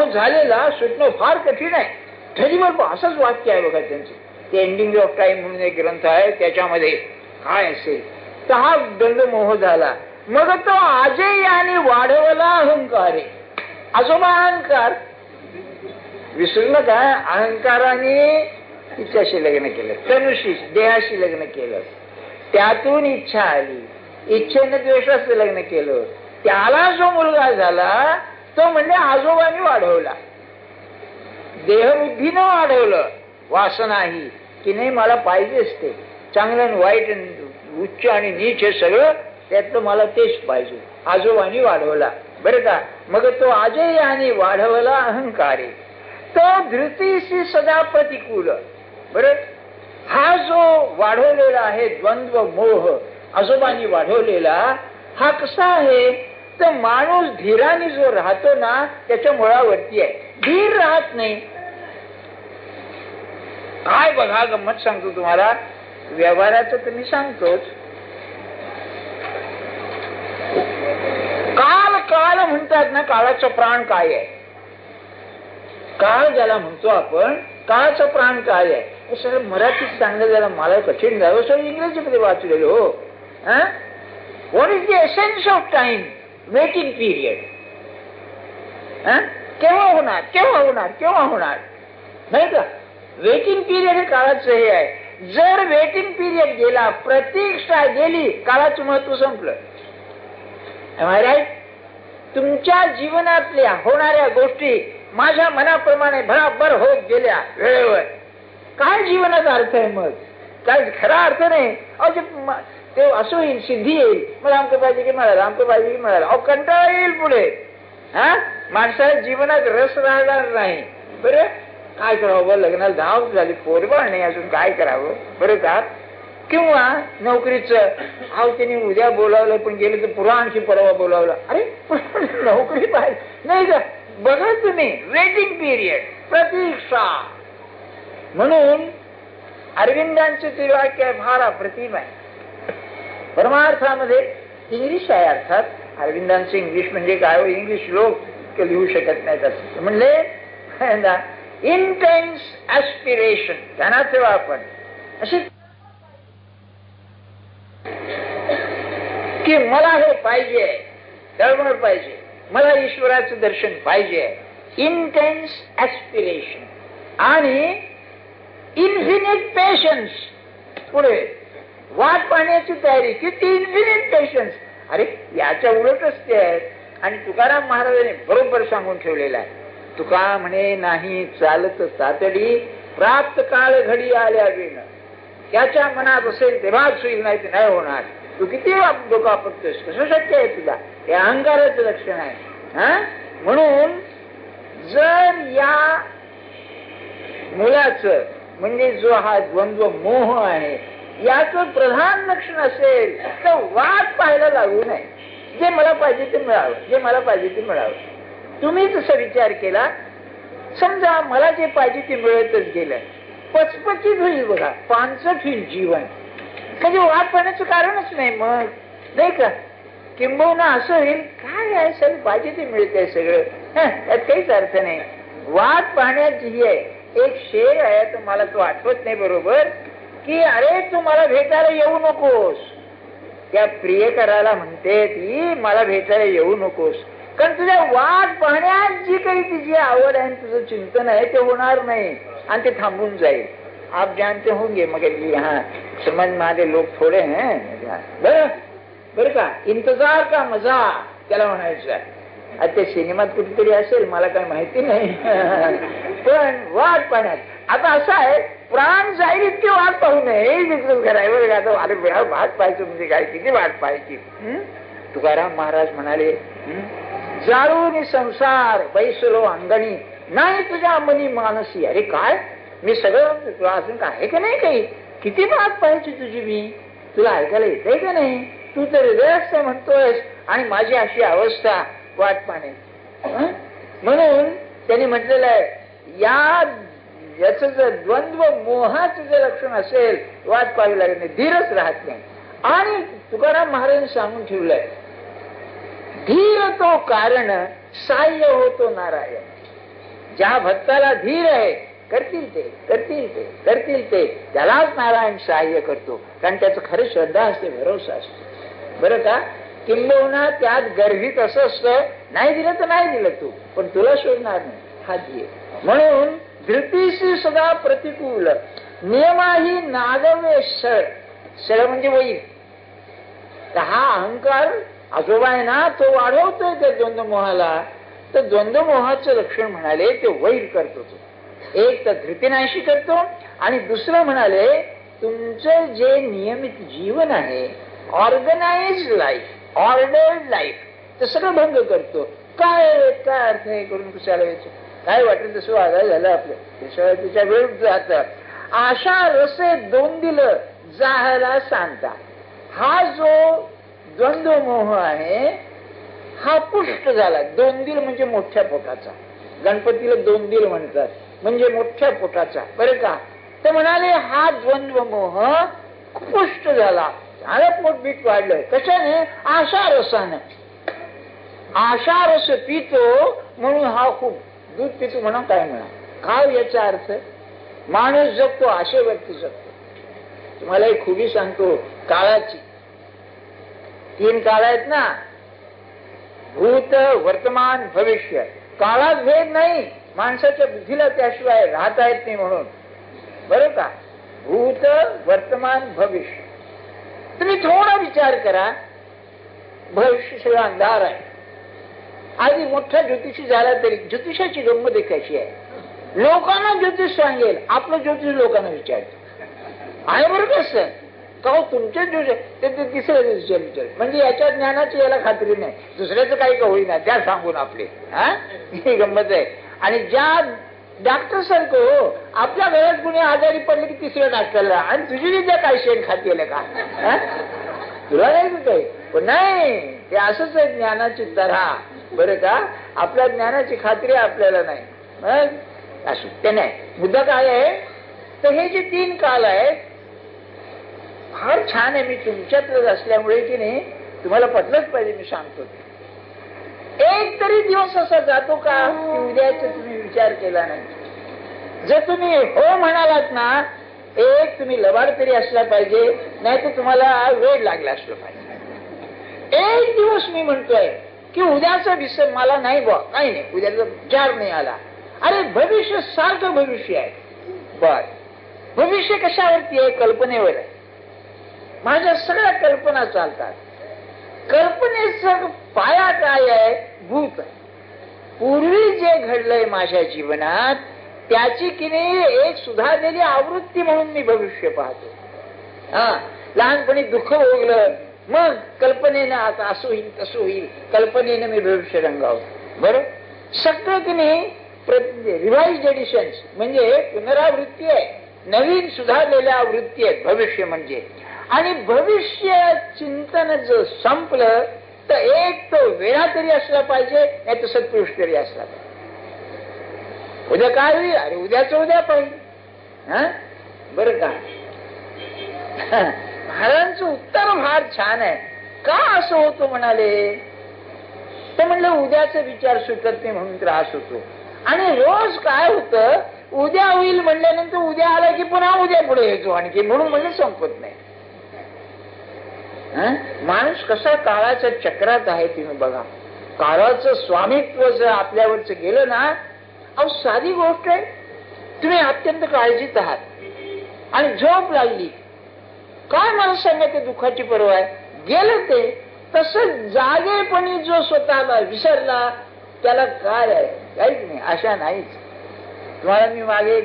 झालेला सुटणं फार कठीण आहे. तरीवर असंच वाक्य आहे बघा त्यांचं. ते एंडिंग ऑफ टाइम म्हणून एक ग्रंथ आहे, त्याच्यामध्ये काय असेल तर हा दंड मोह झाला. मग तो आजही आणि वाढवला अहंकार. आजोबा अहंकार विसरलं काय? अहंकाराने तिच्याशी लग्न केलं, तनुशी देहाशी लग्न केलं, त्यातून इच्छा आली, इच्छेने द्वेषाचं लग्न केलं, त्याला जो मुलगा झाला तो म्हणजे आजोबांनी वाढवला, देहबुद्धीनं वाढवलं. वासना ही की नाही मला पाहिजेच ते चांगलं आणि वाईट, उच्च आणि नीच हे सगळं त्यातलं मला तेच पाहिजे, आजोबांनी वाढवला. बरं का? मग तो आजही आणि वाढवला अहंकारे, तो धृतीशी सदा प्रतिकूल. बरं, हा जो वाढवलेला आहे द्वंद्व मोह आजोबांनी वाढवलेला, हा कसा आहे तर माणूस धीराने जो राहतो ना त्याच्या मुळावरती आहे, धीर राहत नाही. काय बघा गंमत सांगतो तुम्हाला, व्यवहाराचं तर मी सांगतोच. काल काल म्हणतात ना, काळाचा प्राण काय आहे? काळ ज्याला म्हणतो आपण, काळाचा प्राण काय आहे? हे सगळं मराठीत सांगणं जरा मला कठीण जावं, सगळं इंग्रजीमध्ये वाचलेलं हो. What is the essence of time? Waiting period. केव्हा होणार, केव्हा होणार, केव्हा होणार, नाही का? वेटिंग पिरियड हे काळाचं हे आहे. जर वेटिंग पिरियड गेला, प्रतीक्षा गेली, काळाचं महत्व संपलं. राईट? तुमच्या जीवनातल्या होणाऱ्या गोष्टी माझ्या मनाप्रमाणे बराबर होत गेल्या वेळेवर, काय जीवनाचा अर्थ आहे? मग काय खरा अर्थ नाही. ते असं होईल, सिद्धी येईल, मला आमकं पाहिजे की मिळालं, आमकं पाहिजे की मिळालं, अहो कंटाळा येईल पुढे. माणसाच्या जीवनात रस राहणार नाही. बरं, काय करावं? बरं, लग्नाला धाव झाली, पोरबाळ नाही अजून, काय करावं? बरं का? किंवा नोकरीचं, अहो त्यांनी उद्या बोलावलं पण गेलं तर पुरा आणखी परवा बोलावलं. अरे नोकरी पाहिजे नाही का? बघा तुम्ही, वेटिंग पिरियड, प्रतीक्षा. म्हणून अरविंदांचे ते वाक्य फार अप्रतिम आहे. परमार्थामध्ये इंग्लिश आहे, अर्थात अरविंदांचे इंग्लिश म्हणजे काय? इंग्लिश लोक लिहू शकत नाहीत असं म्हणले. इंटेन्स ऍस्पिरेशन, ध्यानात ठेवा आपण, अशी की मला हे पाहिजे, तळमळ पाहिजे, मला ईश्वराचं दर्शन पाहिजे. इंटेन्स ऍस्पिरेशन आणि इन्फिनिट पेशन्स. पुढे वाट पाहण्याची तयारी, किती इन्फिनिट पेशन्स. अरे याच्या उलटच ते आहे. आणि तुकाराम महाराजांनी बरोबर सांगून ठेवलेला आहे. तुका म्हणे नाही चालत तातडी, प्राप्त काळ घडी आल्या विण. त्याच्या मनात असेल तेव्हाच होईल, नाही ते नाही होणार. तू किती डोकं आपटतोस, कसं शक्य आहे तुला? हे अहंकाराचं लक्षण आहे. म्हणून जर या मुलाचं म्हणजे जो हा द्वंद्व मोह आहे याचं प्रधान लक्षण असेल तर वाट पाहायला लागू नये. जे मला पाहिजे ते मिळावं, जे मला पाहिजे ते मिळावं. तुम्ही जसा विचार केला, समजा मला जे पाहिजे ते मिळतच गेलं, पचपचीत होईल बघा, पानसट होईल जीवन. म्हणजे वाट पाहण्याचं कारणच नाही मग, नाही का? किंबहुना असं होईल, काय आहे सगळं पाहिजे ते मिळतंय सगळं, यात काहीच अर्थ नाही. वाट पाहण्याची ही आहे. एक शेर आहे, तर मला तो आठवत नाही बरोबर, की अरे तू मला भेटायला येऊ नकोस. त्या प्रियकराला म्हणते ती, मला भेटायला येऊ नकोस, कारण तुझ्या वाट पाहण्यात जी काही तिची आवड आहे, तुझं चिंतन आहे ते होणार नाही आणि ते थांबून जाईल. आप जानते होंगे मगर यहाँ समझ में आते लोग थोडे हैं. बरं का? इंतजार का मजा त्याला म्हणायचं. आता ते सिनेमात कुठेतरी असेल, मला काही माहिती नाही. पण वाट पाहण्यात आता असं आहे, प्राण जाईल इतकी वाट पाहू नये. तिकडच घरावर आता अरे वाट पाहायचं म्हणजे काय, किती वाट पाहायची. तुकाराम महाराज म्हणाले, जाळून संसार बैसलो अंगणी, नाही तुझ्या मनी मानसी. अरे काय, मी सगळं तुला अजून आहे का नाही काही, किती वाट पाहायची तुझी मी, तुला ऐकायला येते का नाही? तू तर हृदयस्थ म्हणतोयस आणि माझी अशी अवस्था वाट पाहण्याची. म्हणून त्यांनी म्हटलेलं आहे, याच जर द्वंद्व मोहाचं जे लक्षण असेल, वाट पाहावी लागत नाही, धीरच राहत नाही. आणि तुकाराम महाराजांनी सांगून ठेवलंय, धीर तो कारण साह्य होतो नारायण. ज्या भक्ताला धीर आहे करतील ते करतील ते करतील ते, त्यालाच नारायण सहाय्य करतो. कारण त्याचं खरं श्रद्धा असते, भरोसा असतो. बरं का? किंबहुना त्यात गर्भित असं असतं, नाही दिलं तर नाही दिलं तू, पण तुला शोधणार नाही, हा धीर. म्हणून धृतीशी सदा प्रतिकूल नियमाही नागवे सळ. सळ म्हणजे वैर. तर हा अहंकार आजोबा आहे ना, तो वाढवतोय त्या द्वंद्व मोहाला. तर द्वंद्व मोहाचं लक्षण म्हणाले ते वैर करतो तो. एक तर धृतीनाशी करतो, आणि दुसरं म्हणाले तुमचं जे नियमित जीवन आहे, ऑर्गनाइज लाईफ, ऑर्डर्ड लाईफ, ते सगळं भंग करतो. काय अर्थ आहे करून कशाला यायचं, काय वाटेल तसं वागायला झालं आपलं, त्याशिवाय तिच्या विरुद्ध जातं. आशा रसे दोन दिलं जाहला सांगता. हा जो द्वंद्व मोह आहे हा पुष्ट झाला. दोंदील म्हणजे मोठ्या पोटाचा. गणपतीला दोंदील म्हणतात, म्हणजे मोठ्या पोटाचा. बरं का? तर म्हणाले हा द्वंद्व मोह पुष्ट झाला, झालं पोट बीट वाढलं. कशाने? आशा रसानं. आशा रस पितो म्हणून हा खूप दूध पितो म्हणा, काय म्हणा, काय याचा अर्थ? माणूस जगतो आशेवरती जगतो. तुम्हाला एक खुबी सांगतो काळाची. 3 काळ आहेत ना, भूत, वर्तमान, भविष्य. काळात भेद नाही, माणसाच्या बुद्धीला त्याशिवाय राहता येत नाही म्हणून. बरं का? भूत, वर्तमान, भविष्य. तुम्ही थोडा विचार करा. भविष्य सगळं अंधार आहे. आधी मोठा ज्योतिषी झाला तरी ज्योतिषाची गंमत कशी आहे, लोकांना ज्योतिष सांगेल, आपलं ज्योतिष लोकांना विचारतो आहे. बरं कसं का तुमच्या ज्योतिष ते तिसऱ्या ज्योतिषाला विचार, म्हणजे याच्या ज्ञानाची याला खात्री नाही, दुसऱ्याचं काही का होईना त्या सांगून आपले. ही गंमत आहे. आणि ज्या डॉक्टर सारखं हो, आपल्या घरात कुणी आजारी पडले की तिसऱ्या डॉक्टरला, आणि तुझी विद्या काय शेण खाते का, तुला नाही काही. पण नाही, ते असंच आहे ज्ञानाची तऱ्हा. बरं का? आपल्या ज्ञानाची खात्री आपल्याला नाही. असं ते नाही. मुद्दा काय आहे, तर हे जे 3 काल आहेत फार छान आहे. मी तुमच्यातच असल्यामुळे की नाही तुम्हाला पटलंच पाहिजे, मी सांगतो. एक तरी दिवस असा जातो का की उद्याचा तुम्ही विचार केला नाही? जर तुम्ही हो म्हणालात ना, एक तुम्ही लबाड तरी असला पाहिजे, नाही तर तुम्हाला वेळ लागला असलं पाहिजे. एक दिवस मी म्हणतोय की उद्याचा विसर मला नाही बा, काही नाही, उद्याचा विचार नाही आला. अरे भविष्य सारखं भविष्य आहे. बर, भविष्य कशावरती आहे? कल्पनेवर आहे. माझ्या सगळ्या कल्पना चालतात. कल्पनेचा पाया काय आहे? भूत. पूर्वी जे घडलंय माझ्या जीवनात त्याची की नाही एक सुधारलेली आवृत्ती म्हणून मी भविष्य पाहतो. लहानपणी दुःख भोगलं, मग कल्पनेनं आता असं होईल तसं होईल, कल्पनेनं मी भविष्य रंगावतो. बरं, सगळं की नाही रिवाइज्ड एडिशन्स म्हणजे पुनरावृत्ती आहे, नवीन सुधारलेल्या आवृत्ती आहेत भविष्य म्हणजे. आणि भविष्य चिंतन जर संपलं तर एक तो वेळा तरी असला पाहिजे, नाही तर सत्पुरुष तरी असला पाहिजे. उद्या काय होईल? अरे उद्याच उद्या पाहिजे. बरं का? महाराजांचं उत्तर फार छान आहे. का असं होतं म्हणाले, तर म्हणलं उद्याचा विचार सुटत नाही म्हणून त्रास होतो. आणि रोज काय होतं, उद्या होईल म्हणल्यानंतर उद्या आला की पुन्हा उद्या पुढे येतो आणखी, म्हणून म्हणजे संपत नाही. माणूस कसा काळाच्या चक्रात आहे तुम्ही बघा. काळाचं स्वामित्व जर आपल्यावरच गेलं ना, अहो साधी गोष्ट आहे, तुम्ही अत्यंत काळजीत आहात आणि झोप लागली, काय मला सांगा दुःखाची पर्वा आहे, गेलं ते. तसं जागेपणी जो स्वतःला विसरला त्याला काय आहे? काहीच नाही, आशा नाहीच. तुम्हाला मी मागे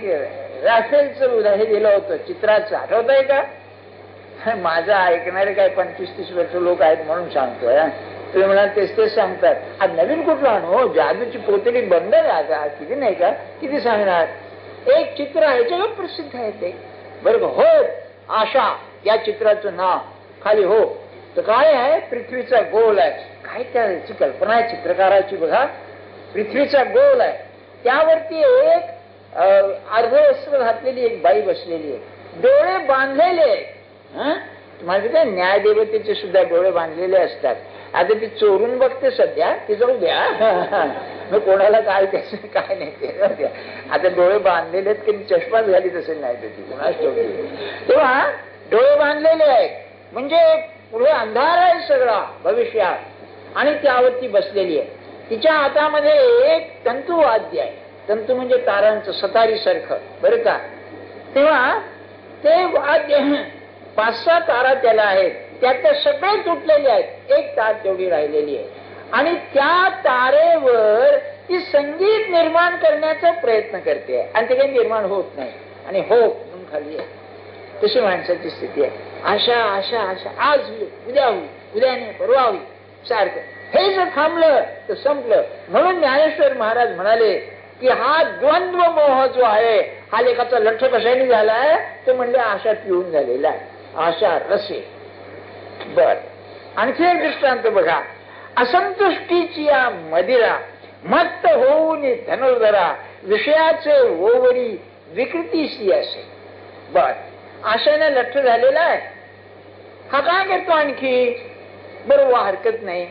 राफेलचं उदाहरण दिलं होतं, चित्राचं, आठवत आहे का? माझं ऐकणारे काय 25-30 वर्ष लोक आहेत म्हणून सांगतोय. तुम्ही म्हणाल तेच सांगतात. आज नवीन कुठलं आणू? जादूची पोतडी बंद आहे किती, नाही का? किती सांगणार? एक चित्र आहे जगत प्रसिद्ध आहे ते. बरोबर, हो आशा या चित्राचं नाव खाली हो तर काय आहे? पृथ्वीचा गोल आहे. काय त्याची कल्पना आहे चित्रकाराची बघा. पृथ्वीचा गोल आहे, त्यावरती एक अर्धवस्त्र घातलेली एक बाई बसलेली आहे, डोळे बांधलेले, तुम्हाला काय न्यायदेवतेचे सुद्धा डोळे बांधलेले असतात. आता ती चोरून बघते सध्या, ती जाऊ द्या, मग कोणाला काय त्याचं काय नाही ते जाऊ द्या. आता डोळे बांधलेले आहेत की चष्माच घालीत असेल नाही तर ती कोणाच ठेवते. तेव्हा डोळे बांधलेले आहेत म्हणजे पुढे अंधार आहे सगळा भविष्यात, आणि त्यावरती बसलेली आहे. तिच्या हातामध्ये एक तंतुवाद्य आहे. तंतू म्हणजे तारांचं सतारी सारखं, बरं का. तेव्हा ते वाद्य 5-6 तारा त्याला आहेत, त्यातले सगळे तुटलेले आहेत, एक तार तेवढी राहिलेली आहे. आणि त्या तारेवर ती संगीत निर्माण करण्याचा प्रयत्न करते आणि ते काही निर्माण होत नाही आणि हो म्हणून खाली आहे. तशी माणसाची स्थिती आहे. आशा आशा आशा, आज होईल, उद्या होईल, उद्या नाही परवा होईल सारखं. हे जर थांबलं तर संपलं. म्हणून ज्ञानेश्वर महाराज म्हणाले की हा द्वंद्व मोह जो आहे हा लेखाचा लठ्ठ कशाने झालाय, ते म्हणले आशा पिऊन झालेला आहे, आशा रसे. बर, आणखी एक दृष्टांत बघा. असंतुष्टीची या मदिरा मत्त होऊन धनुर्धरा विषयाचे ओवरी विकृतीशी असे. बर, आशेने लठ्ठ झालेला आहे, हा काय करतो आणखी, बरोबर हरकत नाही,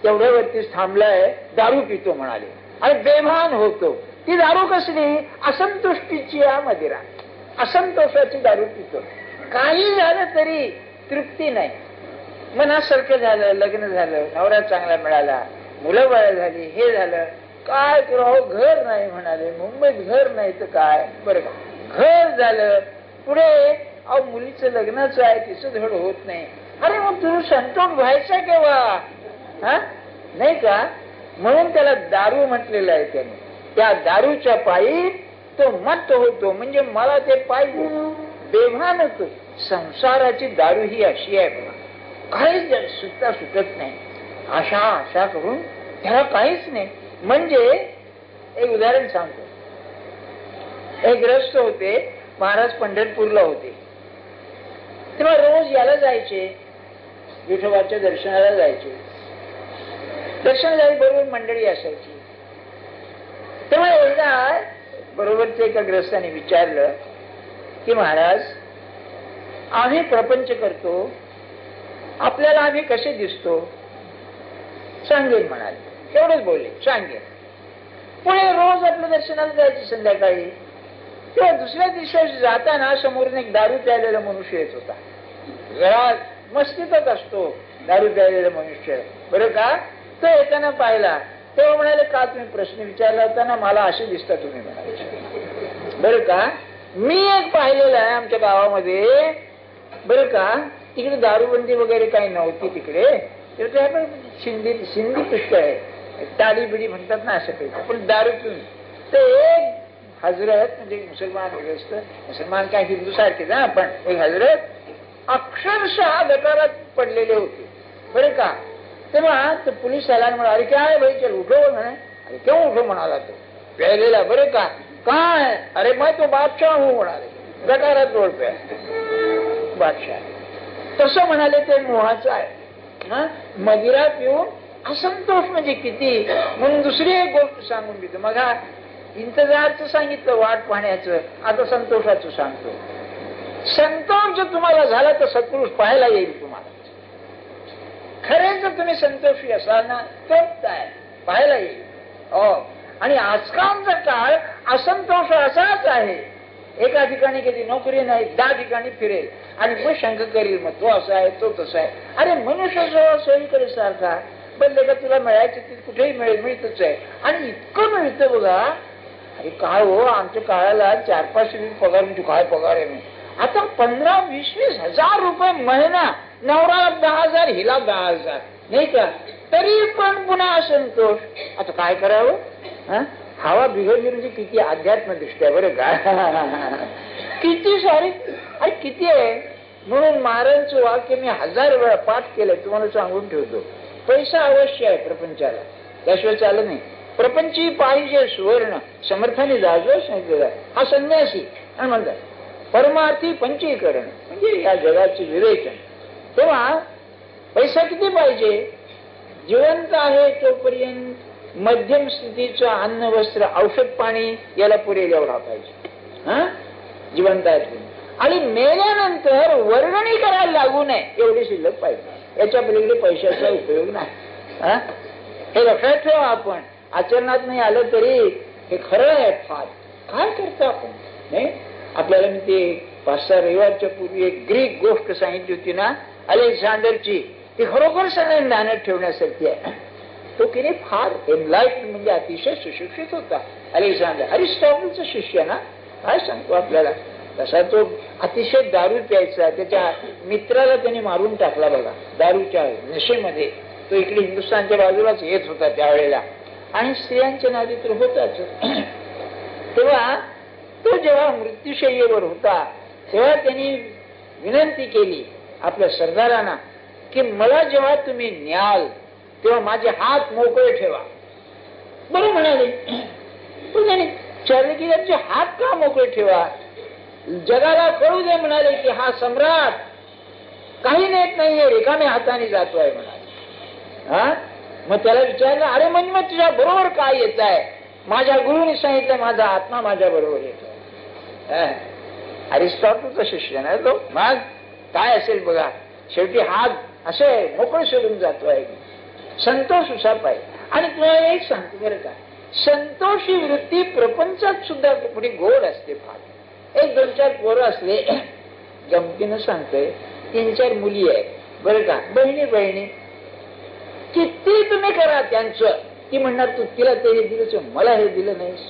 तेवढ्यावरतीच थांबलाय, दारू पितो म्हणाले आणि बेभान होतो. ती दारू कसली, असंतुष्टीची या मदिरा, असंतोषाची दारू पितो. काही झालं तरी तृप्ती नाही, मनासारखं झालं, लग्न झालं, नवरा चांगला मिळाला, मुलं बाळ झाली, हे झालं, काय करावं, घर नाही म्हणाले, मुंबईत घर नाही तर काय, बरं का, घर झालं, पुढे अहो मुलीचं लग्नाचं आहे, तिचं धड होत नाही. अरे मग तुझं संतोष व्हायचा केव्हा, हा नाही का. म्हणून त्याला दारू म्हटलेलं आहे त्याने. त्या दारूच्या पायी तो मत्त होतो, म्हणजे मला ते पाहिजे, बेभान होतो. संसाराची दारू ही अशी आहे बघा, काहीच सुटता सुटत नाही. आशा आशा करून त्याला काहीच नाही. म्हणजे एक उदाहरण सांगतो. एक ग्रस्त होते, महाराज पंढरपूरला होते, तेव्हा रोज याला जायचे, विठोबाच्या दर्शनाला जायचे. दर्शन झाली बरोबर मंडळी असायची. तेव्हा एकदा बरोबरच्या एका ग्रस्ताने विचारलं की महाराज आम्ही प्रपंच करतो, आपल्याला आम्ही कसे दिसतो, सांगेन म्हणाले. एवढंच बोलले, सांगेन. पुढे रोज आपल्या दर्शनाला जायचे संध्याकाळी. तेव्हा दुसऱ्या दिवशी जाताना समोरून एक दारू प्यायलेला मनुष्य येत होता. जरा मस्तीतच असतो दारू प्यायलेला मनुष्य, बरं का. तो येताना पाहिला तेव्हा म्हणाले का तुम्ही प्रश्न विचारला होता ना, मला असे दिसता तुम्ही म्हणाले, बरं का. मी एक पाहिलेलं आहे आमच्या गावामध्ये, बरं का. तिकडे दारूबंदी वगैरे काही नव्हती तिकडे, पण सिंधी पुष्कळ आहे, टाळी बिडी म्हणतात ना असं काही, पण दारू पिऊन ते एक हजरत म्हणजे मुसलमान ग्रस्त, मुसलमान काय हिंदू सारखेच ना, पण एक हजरत अक्षरशः गटारात पडलेले होते, बरं का. तेव्हा तो पोलीस आला म्हणा, अरे काय भाई चल उठो म्हणे. अरे क्यों उठो म्हणाला तो प्यायलेला, बरं का. काय, अरे मैं तो बादशाह हूं म्हणाले, गटारात रोड पे बादशाह. तसं म्हणाले ते मोहाचं आहे. मदिरा पिऊन असंतोष म्हणजे किती. म्हणून दुसरी एक गोष्ट सांगून देतो. मग इंतजारचं सांगितलं, वाट पाहण्याचं, आता संतोषाचं सांगतो. संतोष जर तुम्हाला झाला तर सत्पुरुष पाहायला येईल तुम्हाला. खरे जर तुम्ही संतोषी असाल ना तर काय पाहायला येईल. आणि आजकालचा काळ असंतोष असाच आहे. एका ठिकाणी कधी नोकरी नाही, 10 ठिकाणी फिरेल आणि मग शंका करील, मग तो असा आहे, तो तसा आहे. अरे मनुष्य सोयीकडे सारखा बनले का, तुला मिळायचं ते कुठेही मिळेल, मिळतच आहे. आणि इतकं मिळतं बघा. अरे काय हो, आमच्या काळाला 4-5 पगार म्हणजे काय पगार आहे मी. आता 15-20 हजार रुपये महिना, नवरा 10,000, हिला 10,000, नाही का. तरी पण पुन्हा असंतोष. आता काय करावं. हवा बिघडली म्हणजे किती अध्यात्म दृष्ट्या, बरं का. किती सारी, अरे किती आहे. म्हणून महाराजांचं वाक्य मी 1000 वेळा पाठ केलंय, तुम्हाला सांगून ठेवतो. पैसा अवश्य आहे प्रपंचाला, त्याशिवाय चालत नाही. प्रपंची पाहिजे सुवर्ण, समर्थाने जाजो सांगितलेला हा संन्यासी. आणि म्हणतात परमार्थी पंचीकरण म्हणजे या जगाचे विवेचन. तेव्हा पैसा किती पाहिजे, जिवंत आहे तोपर्यंत मध्यम स्थितीचं अन्न वस्त्र औषध पाणी याला पुरेल एवढा पाहिजे. जिवंत आहे आणि मेल्यानंतर वर्गणी करायला लागू नये एवढी शिल्लक पाहिजे. याच्या पलीकडे पैशाचा उपयोग नाही. हे लक्षात ठेवा. आपण आचरणात नाही आलं तरी हे खरं आहे. फार काय करतो आपण नाही. आपल्याला मी ते 5-6 रविवारच्या पूर्वी एक ग्रीक गोष्ट सांगितली होती ना, अलेक्झांडरची. ती खरोखर सगळ्यांना ध्यानात ठेवण्यासारखी आहे. तो की नाही फार एनलाइट म्हणजे अतिशय सुशिक्षित होता अलेक्झांडर. अरिस्टॉटलचा शिष्य ना. काय सांगतो आपल्याला. तसा तो अतिशय दारू प्यायचा. त्याच्या मित्राला त्याने मारून टाकला बघा दारूच्या नशेमध्ये. तो इकडे हिंदुस्थानच्या बाजूलाच येत होता त्यावेळेला आणि स्त्रियांच्या नादी तर होताच. तेव्हा तो जेव्हा मृत्यूशय्येवर होता तेव्हा त्यांनी विनंती केली आपल्या सरदारांना की मला जेव्हा तुम्ही न्याल तेव्हा माझे हात मोकळे ठेवा. बरं म्हणाले. पण त्याने विचारले की त्यांचे हात का मोकळे ठेवा. जगाला कळू दे म्हणाले की हा सम्राट काही नेत नाहीये, रिकाम्या हाताने जातोय म्हणाले. मग त्याला विचारलं अरे म्हणजे मग तुझ्या बरोबर काय येत आहे. माझ्या गुरुने सांगितलं माझा आत्मा माझ्या बरोबर येतो. अरिस्टॉटलचा शिष्य ना तो. मग काय असेल बघा. शेवटी हात असे मोकळे सोडून जातोय. संतोष उसा पाहिजे. आणि तुम्हाला एक सांगतो बरं का, संतोषी वृत्ती प्रपंचात सुद्धा पुढे गोड असते फार. 1-2-4 पोरं असले गमतीनं सांगतोय 3-4 मुली आहेत बरं का, बहिणी किती तुम्ही करा त्यांचं. ती म्हणणार तू तिला ते हे दिलं मला हे दिलं नाहीस.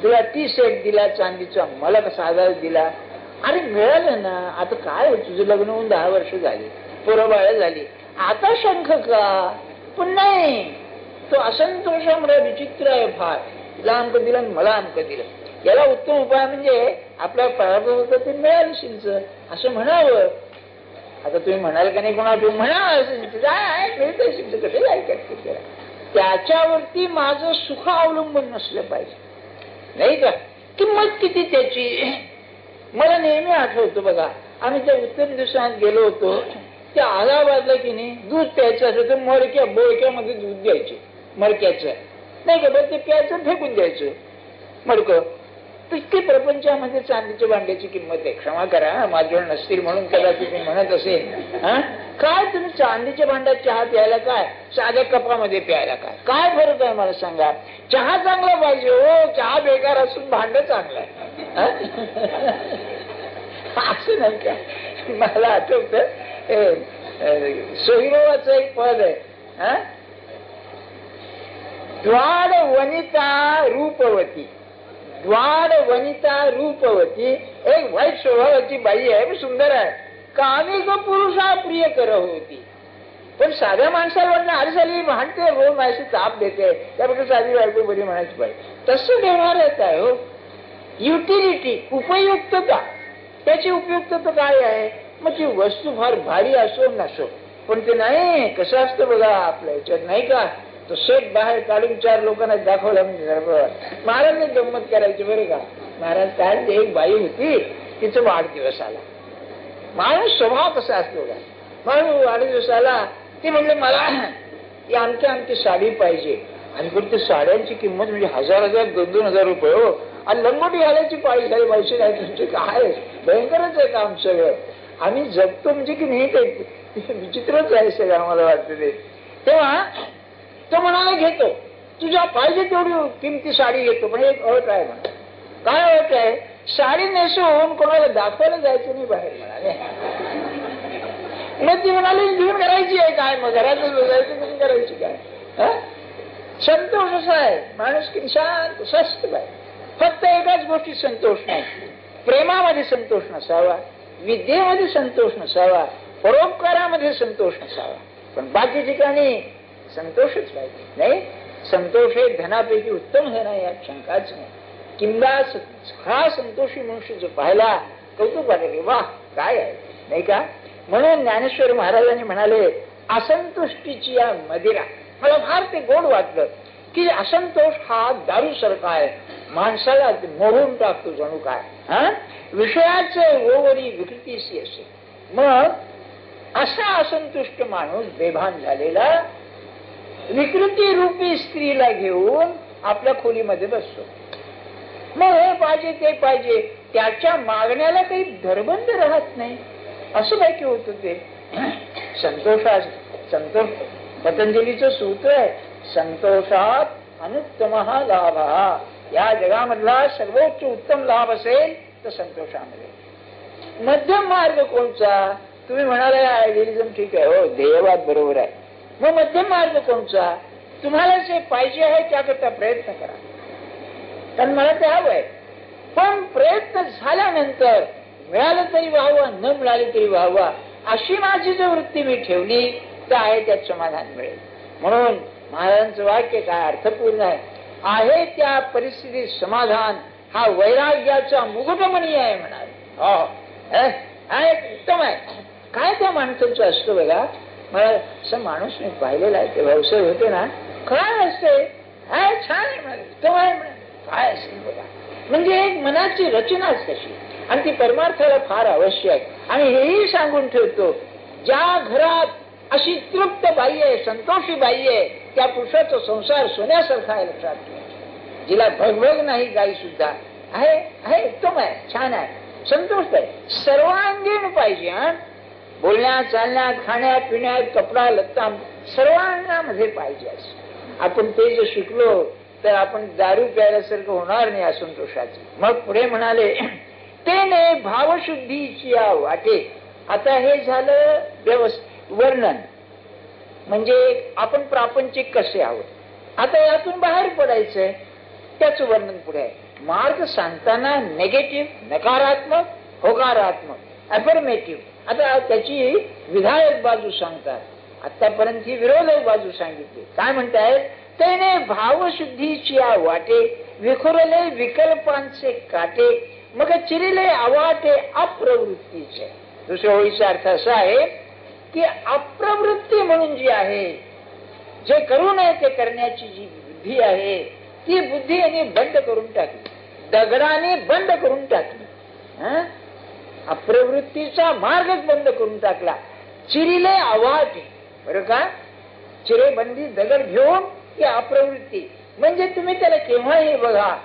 तुला ती सेट दिला चांदीचा मला कसा आधार दिला. अरे मिळालं ना. आता काय तुझं लग्न होऊन 10 वर्ष झाली, पोरं बाळ झाली, आता शंख का. पण नाही तो असंतोषामुळे विचित्र आहे फार. तिला अंक दिलं मला अंक दिलं. याला उत्तम उपाय म्हणजे आपल्या प्रारब्ध होतं ते मिळालं शिंच असं म्हणावं. आता तुम्ही म्हणाल का नाही कोणा तुम्ही म्हणा मिळतं शिंच कसे ऐकत. त्याच्यावरती माझं सुख अवलंबून नसलं पाहिजे नाही का. किंमत किती त्याची. मला नेहमी आठवतो बघा आम्ही त्या उत्तर दिवसात गेलो होतो. त्या अलाहाबादला की नाही दूध प्यायचं असं तर मडक्या बोळक्यामध्ये दूध द्यायचे. मडक्याचं नाही का बरं ते प्यायचं फेकून द्यायचं मडकं. इतकी प्रपंचामध्ये चांदीच्या भांड्याची किंमत आहे. क्षमा करा माझ्यावर नसतील म्हणून कदाचित मी म्हणत असेल. काय तुम्ही चांदीच्या भांड्यात चहा प्यायला काय साध्या कपामध्ये प्यायला काय फरक आहे मला सांगा. चहा चांगला पाहिजे हो. चहा बेकार असून भांड चांगलं आहे असं नाही का. मला आठवत सोहिरोबाचं एक पद आहे. द्वाड वनिता रूपवती. द्वाड वनिता रूपवती. एक वाईट स्वभावाची बाई आहे सुंदर आहे. कामिक पुरुषा प्रिय कर होती. पण साध्या माणसाला वाटलं अरे साली भांडते हो माझी ताप देते त्यापेक्षा साधी बायको बरी म्हणायची पाहिजे. तसं व्यवहार येत आहे हो. युटिलिटी उपयुक्तता. त्याची उपयुक्तता काय आहे. मग ती वस्तू फार भारी असो नसो पण ते नाही कसं असतं बघा आपल्या ह्याच्यात नाही का. तो सेट बाहेर काढून 4 लोकांना दाखवला म्हणजे महाराजने गंमत करायची बरं का. महाराज काय एक बाई होती तिचा वाढदिवस आला. माणूस स्वभाव कसा असतो का. माणूस वाढदिवस आला ती म्हणले मला आमची साडी पाहिजे. आणि पण त्या साड्यांची किंमत म्हणजे 1000 2,000 रुपये हो. आणि लंगोटी घालायची पाळी झाली पैसे नाही तुमचे काय भयंकरच आहे काम सगळं. आम्ही जगतो म्हणजे की नाही ते विचित्रच आहे सगळं आम्हाला वाटतं ते. तेव्हा तो म्हणाला घेतो तुझ्या पाहिजे तेवढी किमती साडी घेतो पण एक अट आहे म्हणा. काय अट आहे. साडी नेसून कोणाला दाखवायला जायचं नाही बाहेर म्हणाले. मग ती म्हणाली घेऊन करायची आहे काय मग घरातच जायचं घेऊन करायची काय. संतोष असा आहे माणूस की शांत स्वस्त पाहिजे. फक्त एकाच गोष्टी संतोष नाही. प्रेमामध्ये संतोष नसावा, विद्येमध्ये संतोष नसावा, परोपकारामध्ये संतोष नसावा. पण बाकी ठिकाणी संतोषच पाहिजे नाही. संतोष हे धनापैकी उत्तम धन आहे यात शंकाच नाही. किंवा हा संतोषी मनुष्य जो पाहिला कौतुक वाटले वाह काय आहे नाही का. म्हणून ज्ञानेश्वर महाराजांनी म्हणाले असंतुष्टीची या मदिरा. मला फार ते गोड वाटलं की असंतोष हा दारू सारखा आहे. माणसाला मोडून टाकतो जणू काय. विषयाचं ओवरी विकृतीशी असे. मग असा असंतुष्ट माणूस बेभान झालेला विकृती रूपी स्त्रीला घेऊन आपल्या खोलीमध्ये बसतो. मग हे पाहिजे ते पाहिजे त्याच्या मागण्याला काही धरबंद राहत नाही. असं काय की होत ते संतोष पतंजलीचं सूत्र आहे, संतोषात अनुत्तम लाभ. या जगामधला सर्वोच्च उत्तम लाभ असेल तर संतोषामध्ये. मध्यम मार्ग कोणचा? तुम्ही म्हणाला आयडियलिझम ठीक आहे, हो ध्येयवाद बरोबर आहे, मग मध्यम मार्ग कोणचा? तुम्हाला जे पाहिजे आहे त्याकरता प्रयत्न करा, कारण मला ते हवं आहे. पण प्रयत्न झाल्यानंतर मिळालं तरी व्हावं, न मिळाले तरी व्हावं, अशी माझी जर वृत्ती मी ठेवली तर आहे त्यात समाधान मिळेल. म्हणून महाराजांचं वाक्य काय अर्थपूर्ण आहे त्या परिस्थितीत समाधान हा वैराग्याचा मुकुटमणी आहे म्हणाल. उत्तम आहे. काय त्या माणसाचं असतं बघा, मला असं माणूस मी पाहिलेला आहे, ते व्यवसाय होते ना, काय असते छान आहे म्हणाले, उत्तम आहे म्हणाले, काय असेल बघा. म्हणजे एक मनाची रचनाच तशी, आणि ती परमार्थाला फार आवश्यक आहे. आणि हेही सांगून ठेवतो, ज्या घरात अशी तृप्त बाई आहे, संतोषी बाई आहे, त्या पुरुषाचा संसार सोन्यासारखा आहे. लक्षात ठेवा, जिला भगभग नाही गाई सुद्धा आहे, उत्तम आहे, छान आहे, संतोष आहे, सर्वांगीण पाहिजे. बोलण्यात, चालण्यात, खाण्यात, पिण्यात, कपडा लत्ता सर्वांगामध्ये पाहिजे. आपण ते जर शिकलो तर आपण दारू प्यायल्यासारखं होणार नाही असंतोषाचं. मग पुढे म्हणाले, तेने भावशुद्धीची वाटे. आता हे झालं वर्णन, म्हणजे आपण प्रापंचिक कसे आहोत. आता यातून बाहेर पडायचंय, त्याचं वर्णन पुढे आहे. मार्ग सांगताना नेगेटिव्ह, नकारात्मक, होकारात्मक, अफर्मेटिव्ह. आता त्याची विधायक बाजू सांगतात, आतापर्यंत ही विरोधक बाजू सांगितली. काय म्हणतायत? त्याने भावशुद्धीची वाटे, विखुरले विकल्पांचे काटे, मग चिरिले अवाटे अप्रवृत्तीचे. दुसऱ्या ओळीचा अर्थ असा आहे की अप्रवृत्ती म्हणून जी आहे, जे करू नये ते करण्याची जी बुद्धी आहे, ती बुद्धी यांनी बंद करून टाकली, दगडाने बंद करून टाकली. अप्रवृत्तीचा मार्गच बंद करून टाकला. चिरिले अवाटे, बरं का, चिरेबंदी दगड घेऊन ती अप्रवृत्ती, म्हणजे तुम्ही त्याला केव्हाही बघा,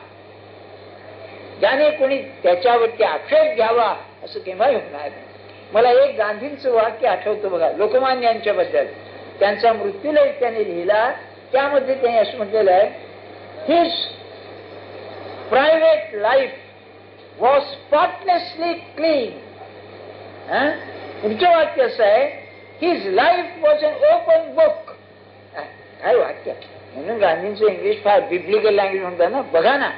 ज्याने कोणी त्याच्यावरती आक्षेप घ्यावा असं केव्हाही होणार. मला एक गांधींचं वाक्य आठवतं बघा, लोकमान्यांच्या बद्दल. त्यांचा मृत्यूलेख त्यांनी लिहिला, त्यामध्ये त्यांनी असं म्हटलेलं आहे, his private life was spotlessly clean. पुढचं वाक्य असं आहे, his life was an open book. काय वाक्य, म्हणून गांधींचं इंग्लिश फार बिब्लिकल लँग्वेज म्हणतात ना, बघा ना,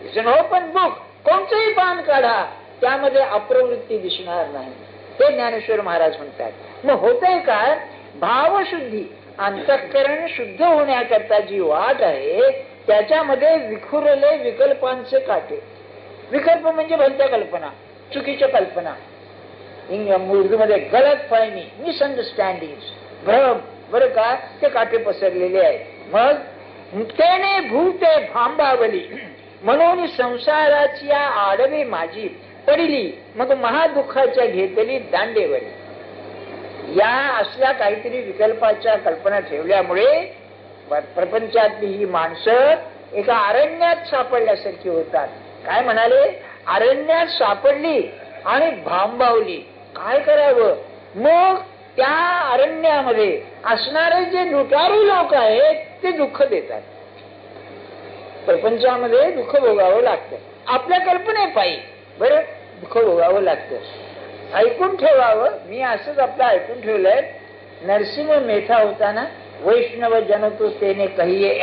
इट्स अन ओपन बुक. कोणतंही पान काढा, त्यामध्ये अप्रवृत्ती दिसणार नाही, ते ज्ञानेश्वर महाराज म्हणतात. मग होतंय काय? भावशुद्धी, अंतःकरण शुद्ध होण्याकरता जी वाट आहे, त्याच्यामध्ये विखुरले विकल्पांचे काटे. विकल्प म्हणजे भलत्या कल्पना, चुकीच्या कल्पना, उर्दूमध्ये गलत फहमी, मिसअंडरस्टँडिंग, भ्रम, बरं का, ते काटे पसरलेले आहेत. मग त्याने भूते भांबावली, म्हणून संसाराची आडवी माझी पडली, मग महादुःखाच्या घेतली दांडेवरी. या असल्या काहीतरी विकल्पाच्या कल्पना ठेवल्यामुळे प्रपंचातली ही माणसं एका अरण्यात सापडल्यासारखी होतात. काय म्हणाले? अरण्यात सापडली आणि भांबावली. काय करावं? मग त्या अरण्यामध्ये असणारे जे लुटारू लोक आहेत ते दुःख देतात. प्रपंचामध्ये दुःख भोगावं लागतं, आपल्या कल्पनेपायी, बरं, दुःख भोगावं लागतं. ऐकून ठेवावं, मी असंच आपलं ऐकून ठेवलंय. नरसिंह मेठा होता ना, वैष्णव जन तो तेने कहिये,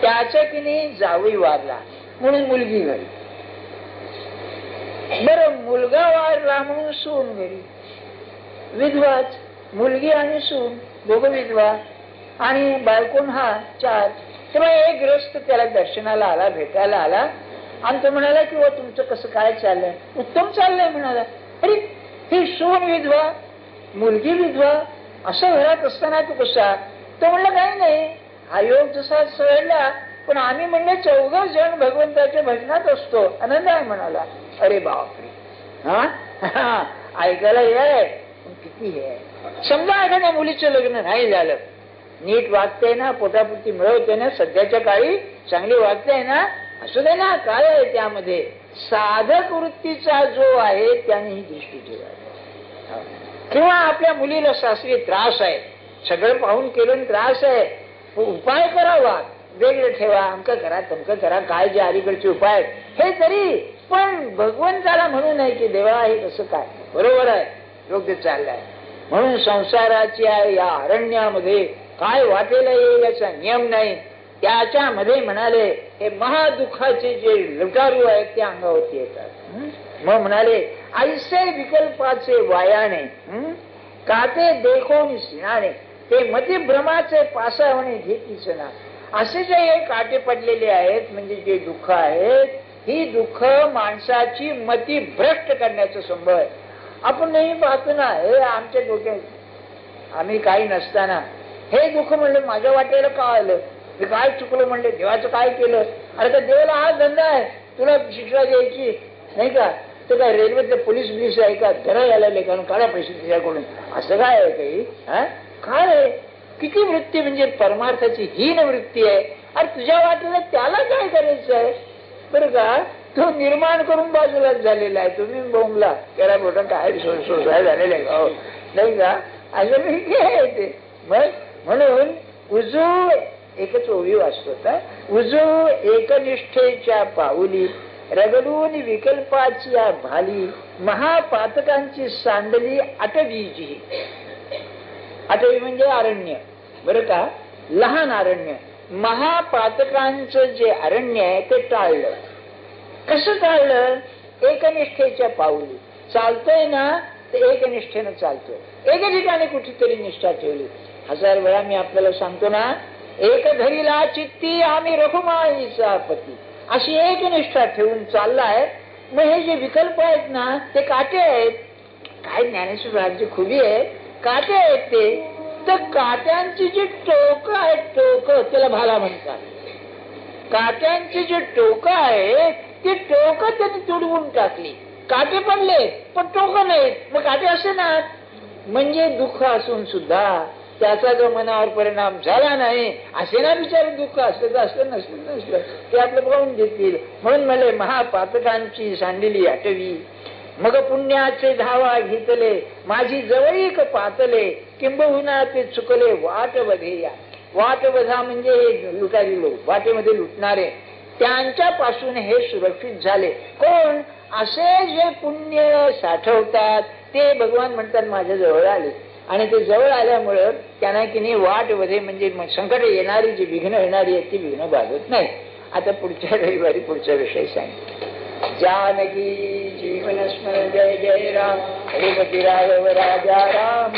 त्याच्या की नाही जावई वारला म्हणून मुलगी घरी. बरं, मुलगा वारला म्हणून सून घरी, विधवाच, मुलगी आणि सून दोघं विधवा, आणि बायकोन हा चार. तेव्हा एक ग्रस्त त्याला दर्शनाला आला, भेटायला आला, आणि तो म्हणाला की तुमचं कसं काय चाललंय? उत्तम चाललंय म्हणाला. अरे, ही सून विधवा, मुलगी विधवा, असं घरात असताना तू कसा? तो म्हणला काही नाही, हा योग जसा सळला, पण आम्ही म्हणले 14 जण भगवंताच्या भजनात असतो, आनंद आहे म्हणाला. अरे बापरे, हा ऐकायला हे किती हे. समजा एखाद्या मुलीचं लग्न नाही झालं, नीट वागते ना, पोटापुरती मिळवते ना, सध्याच्या काळी चांगली वागते ना, असू दे ना, काय आहे त्यामध्ये? साधक वृत्तीचा जो आहे त्याने ही दृष्टी ठेवावी. किंवा आपल्या मुलीला शास्त्रीय त्रास आहे, सगळं पाहून केलं त्रास आहे, उपाय करावा, वेगळं ठेवा, अमकं करा तमकं करा, काय जे अलीकडचे उपाय हे तरी, पण भगवंताला म्हणू नये की देवा हे कसं काय, बरोबर आहे, योग्य चाललंय. म्हणून संसाराच्या या अरण्यामध्ये काय वाटेला येईल याचा नियम नाही. त्याच्यामध्ये म्हणाले हे महादुःखाचे जे लुटारू आहेत ते अंगावरती येतात. मग म्हणाले ऐसे विकल्पाचे वायाने काते देखोन सिनाने ते मती भ्रमाचे पासावणे घेतीच ना. असे जे हे काटे पडलेले आहेत म्हणजे जे दुःख आहेत, ही दुःख माणसाची मती भ्रष्ट करण्याचं संभव आहे. आपण नेहमी पाहतो ना, हे आमच्या डोक्यात आम्ही काही नसताना हे दुःख म्हणले माझ्या वाटेला का आलं, मी काय चुकलं म्हणले, देवाचं काय केलं, अरे तर देवाला हा धंदा आहे तुला शिक्षा द्यायची नाही का, तर काय रेल्वेतले पोलीस बिलीस आहे का, धरा यायला लेखा काढा पैसे तिच्याकडून, असं काय आहे काही? काय आहे? किती वृत्ती म्हणजे परमार्थाची हीन वृत्ती आहे. अरे तुझ्या वाटेला त्याला काय करायचं आहे बरं का, तो निर्माण करून बाजूलाच झालेला आहे. तुम्ही बोंबला त्याला मोठं काय सोसाय झालेलं आहे नाही का, असं मी आहे ते. मग म्हणून उजू एकच ओवी वाचतो, उजू एकनिष्ठेच्या पाऊली रगडून विकल्पाची या भाली महापातकांची सांडली अटवीची. अटवी म्हणजे अरण्य बरं का, लहान अरण्य. महापातकांचं जे अरण्य आहे ते टाळलं. कसं टाळलं? एकनिष्ठेच्या पाऊली चालतोय ना, ते एकनिष्ठेनं चालतोय. एका ठिकाणी कुठेतरी निष्ठा ठेवली. 1000 वेळा मी आपल्याला सांगतो ना, एक धरीला चित्ती आम्ही रघुमाईचा पती, अशी एक निष्ठा ठेवून चाललाय. मग हे जे विकल्प आहेत ना ते काटे आहेत. काय ज्ञानेश्वर राजाची खुबी आहे, काटे आहेत ते. तर काट्यांची जी टोक आहेत, टोक त्याला भाला म्हणतात. काट्यांची जी टोक आहे ती टोक त्यांनी तुडवून टाकली. काटे पडले पण टोक नाहीत, मग काटे असे ना. म्हणजे दुःख असून सुद्धा त्याचा जो मनावर परिणाम झाला नाही, असे ना बिचारे दुःख असलं तर असलं नसलं ते आपलं पाहून घेतील. म्हणून मला महापातकांची सांडलेली आटवी मग पुण्याचे धावा घेतले माझी जवळीक पातले किंबहुना ते चुकले वाट बधेया. वाट बधा म्हणजे लुटारी लोक, वाटेमध्ये लुटणारे, त्यांच्यापासून हे सुरक्षित झाले. कोण? असे जे पुण्य साठवतात ते भगवान म्हणतात माझ्या जवळ आले. आणि ते जवळ आल्यामुळं त्यांना की नाही वाट मध्ये म्हणजे संकट येणारी जी विघ्न येणारी आहेत ती विघ्न बाधत नाही. आता पुढच्या रविवारी पुढचा विषय सांग. जानकी जीवन स्मरण जय जय राम. हरिपती राघव राजा राम.